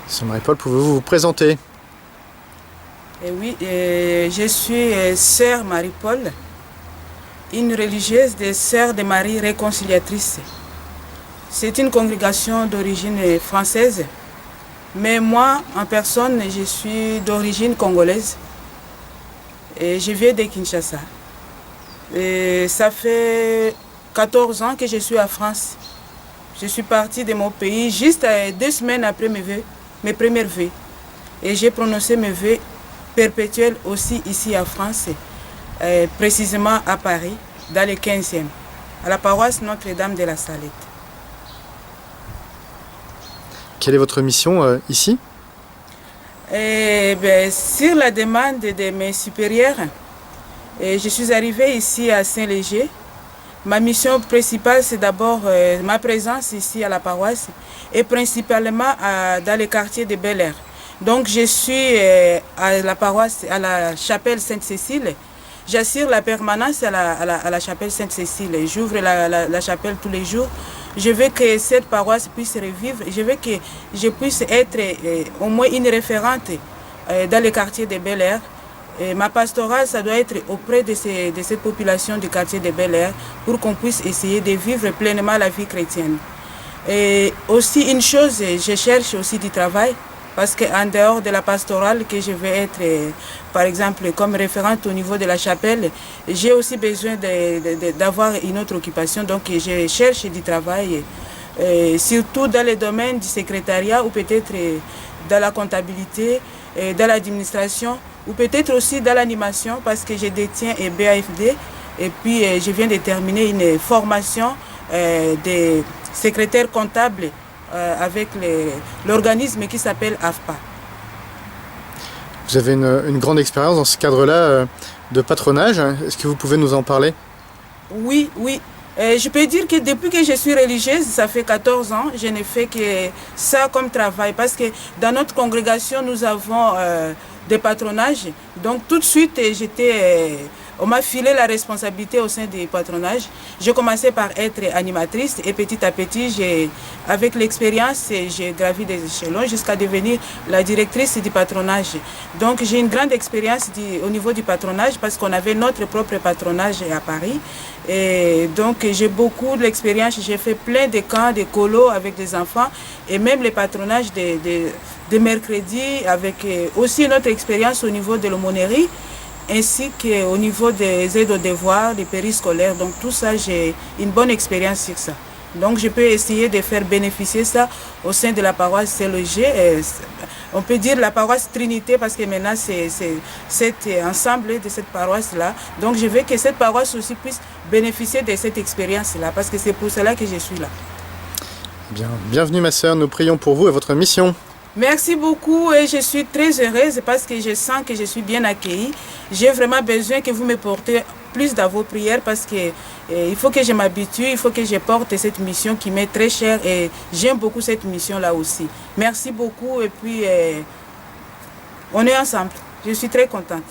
Sœur Marie-Paul, pouvez-vous vous présenter? Oui, je suis Sœur Marie-Paul, une religieuse des Sœurs de Marie réconciliatrice. C'est une congrégation d'origine française, mais moi, en personne, je suis d'origine congolaise et je viens de Kinshasa. Et ça fait 14 ans que je suis en France. Je suis partie de mon pays juste 2 semaines après mes premiers vœux. Et j'ai prononcé mes vœux perpétuels aussi ici en France, précisément à Paris, dans le 15e, à la paroisse Notre-Dame de la Salette. Quelle est votre mission ici? Sur la demande de mes supérieurs, je suis arrivée ici à Saint-Léger. Ma mission principale, c'est d'abord ma présence ici à la paroisse et principalement dans le quartier de Bel-Air. Donc je suis à la paroisse, à la chapelle Sainte-Cécile. J'assure la permanence à la chapelle Sainte-Cécile. J'ouvre la chapelle tous les jours. Je veux que cette paroisse puisse revivre. Je veux que je puisse être au moins une référente dans le quartier de Bel-Air. Ma pastorale, ça doit être auprès de cette population du quartier de Bel-Air pour qu'on puisse essayer de vivre pleinement la vie chrétienne. Et aussi une chose, je cherche aussi du travail parce qu'en dehors de la pastorale, que je vais être, par exemple, comme référente au niveau de la chapelle, j'ai aussi besoin d'avoir une autre occupation. Donc je cherche du travail, surtout dans le domaine du secrétariat ou peut-être dans la comptabilité, dans l'administration, ou peut-être aussi dans l'animation parce que je détiens un BAFD et puis je viens de terminer une formation de secrétaire comptable avec l'organisme qui s'appelle AFPA. Vous avez une grande expérience dans ce cadre-là de patronage. Est-ce que vous pouvez nous en parler? Oui. Je peux dire que depuis que je suis religieuse, ça fait 14 ans, je ne fais que ça comme travail parce que dans notre congrégation, nous avons des patronages. Donc tout de suite, on m'a filé la responsabilité au sein du patronage. J'ai commencé par être animatrice et petit à petit, avec l'expérience, j'ai gravi des échelons jusqu'à devenir la directrice du patronage. Donc j'ai une grande expérience au niveau du patronage parce qu'on avait notre propre patronage à Paris. Et donc j'ai beaucoup d'expérience, j'ai fait plein de camps, de colos avec des enfants et même les patronages de mercredi avec aussi notre expérience au niveau de l'aumônerie ainsi qu'au niveau des aides aux devoirs, des périscolaires. Donc tout ça, j'ai une bonne expérience sur ça. Donc je peux essayer de faire bénéficier ça au sein de la paroisse Saint-Léger. On peut dire la paroisse Trinité parce que maintenant c'est cet ensemble de cette paroisse-là. Donc je veux que cette paroisse aussi puisse bénéficier de cette expérience-là parce que c'est pour cela que je suis là. Bien, bienvenue ma sœur, nous prions pour vous et votre mission. Merci beaucoup et je suis très heureuse parce que je sens que je suis bien accueillie. J'ai vraiment besoin que vous me portez plus dans vos prières parce que il faut que je m'habitue, il faut que je porte cette mission qui m'est très chère et j'aime beaucoup cette mission-là aussi. Merci beaucoup et puis on est ensemble. Je suis très contente.